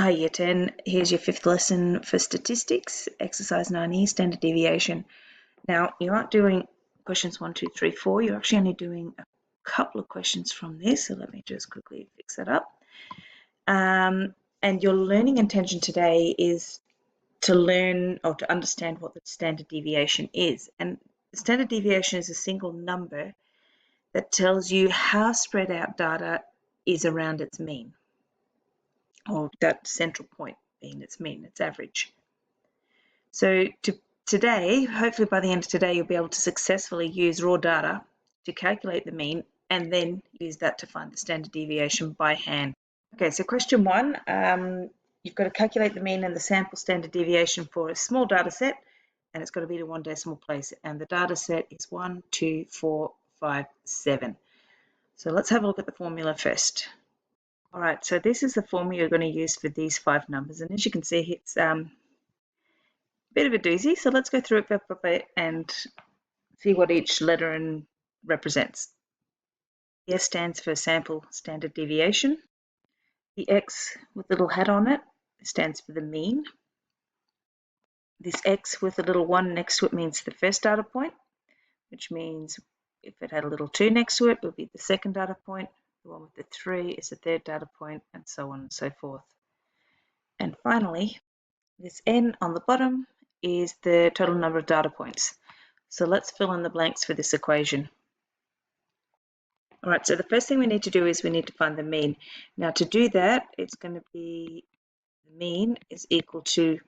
Hi Year 10, here's your fifth lesson for statistics, exercise 9E, standard deviation. Now, you aren't doing questions 1, 2, 3, 4, you're actually only doing a couple of questions from this, so let me just quickly fix that up. And your learning intention today is to learn or to understand what the standard deviation is. And the standard deviation is a single number that tells you how spread out data is around its mean, or that central point being its mean, its average. So today, hopefully by the end of today, you'll be able to successfully use raw data to calculate the mean and then use that to find the standard deviation by hand. Okay, so question 1, you've got to calculate the mean and the sample standard deviation for a small data set, and it's got to be to 1 decimal place, and the data set is 1, 2, 4, 5, 7. So let's have a look at the formula first. All right, so this is the formula you're going to use for these 5 numbers, and as you can see, it's bit of a doozy, so let's go through it bit by bit and see what each letter represents. The S stands for sample standard deviation. The X with a little hat on it stands for the mean. This X with a little 1 next to it means the first data point, which means if it had a little 2 next to it, it would be the second data point. The one with the 3 is the third data point, and so on and so forth. And finally, this N on the bottom is the total number of data points. So let's fill in the blanks for this equation. All right, so the first thing we need to do is we need to find the mean. Now to do that, it's going to be the mean is equal to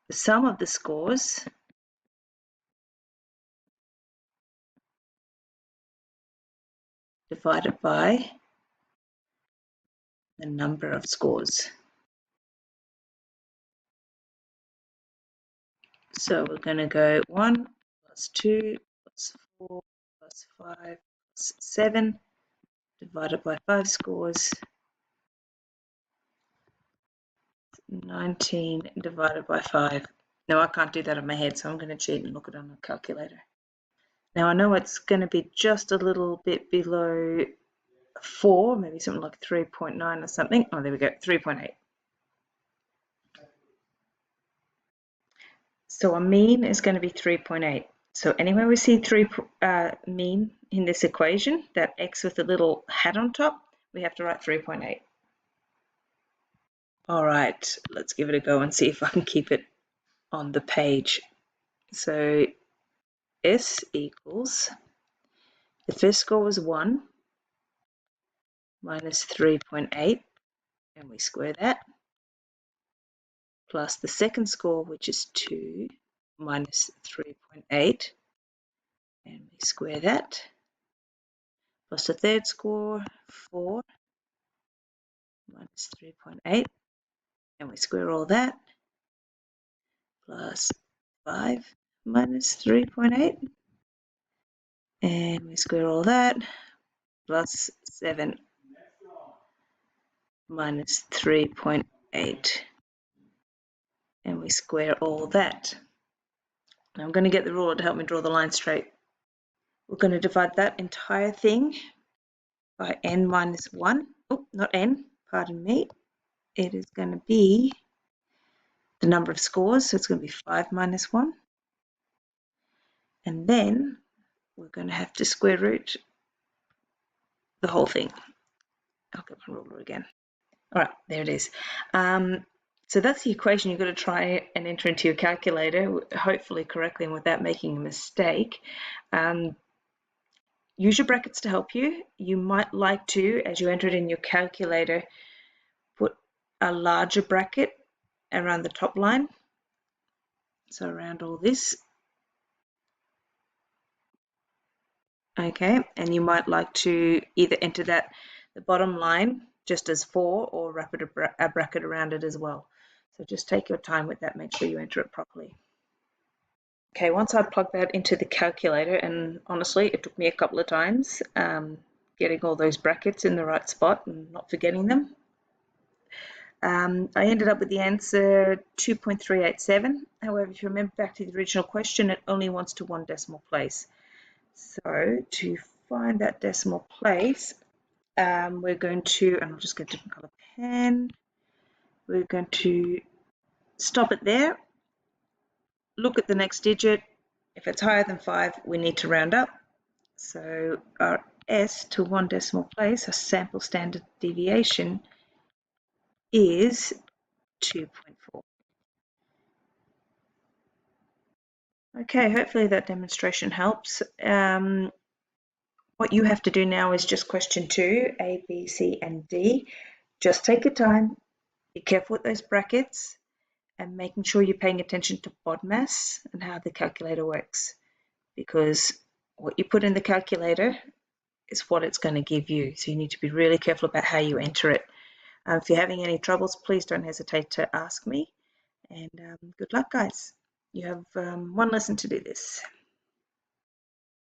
the sum of the scores divided by the number of scores. So we're going to go 1 plus 2 plus 4 plus 5 plus 7 divided by 5 scores, 19 divided by 5. Now I can't do that in my head, so I'm going to cheat and look it on a calculator. Now I know it's going to be just a little bit below 4, maybe something like 3.9 or something. Oh, there we go, 3.8. So a mean is going to be 3.8. So anywhere we see mean in this equation, that X with a little hat on top, we have to write 3.8. All right, let's give it a go and see if I can keep it on the page. So S equals, the first score was 1 minus 3.8, and we square that, plus the second score, which is 2 minus 3.8, and we square that, plus the third score, 4 minus 3.8, and we square all that, plus 5 minus 3.8, and we square all that, plus 7 minus 3.8, and we square all that. Now I'm going to get the ruler to help me draw the line straight. We're going to divide that entire thing by n minus 1. Oh, not n, pardon me. It is going to be the number of scores, so it's going to be 5 minus 1. And then we're going to have to square root the whole thing. I'll get my ruler again. All right, there it is. So that's the equation you've got to try and enter into your calculator, hopefully correctly and without making a mistake. Use your brackets to help you. You might like to, as you enter it in your calculator, put a larger bracket around the top line. So around all this. Okay, and you might like to either enter that the bottom line just as 4 or wrap it a bracket around it as well. So just take your time with that, make sure you enter it properly. Okay, once I plugged that into the calculator, and honestly it took me a couple of times getting all those brackets in the right spot and not forgetting them. I ended up with the answer 2.387. However, if you remember back to the original question, it only wants to 1 decimal place. So to find that decimal place, we're going to, and I'll just get a different color pen. We're going to stop it there, look at the next digit. If it's higher than 5, we need to round up. So our S to 1 decimal place, our sample standard deviation, is 2.4. Okay, hopefully that demonstration helps. What you have to do now is just question 2, A, B, C, and D. Just take your time, be careful with those brackets, and making sure you're paying attention to BODMAS and how the calculator works, because what you put in the calculator is what it's going to give you. So you need to be really careful about how you enter it. If you're having any troubles, please don't hesitate to ask me. And good luck, guys. You have one lesson to do this.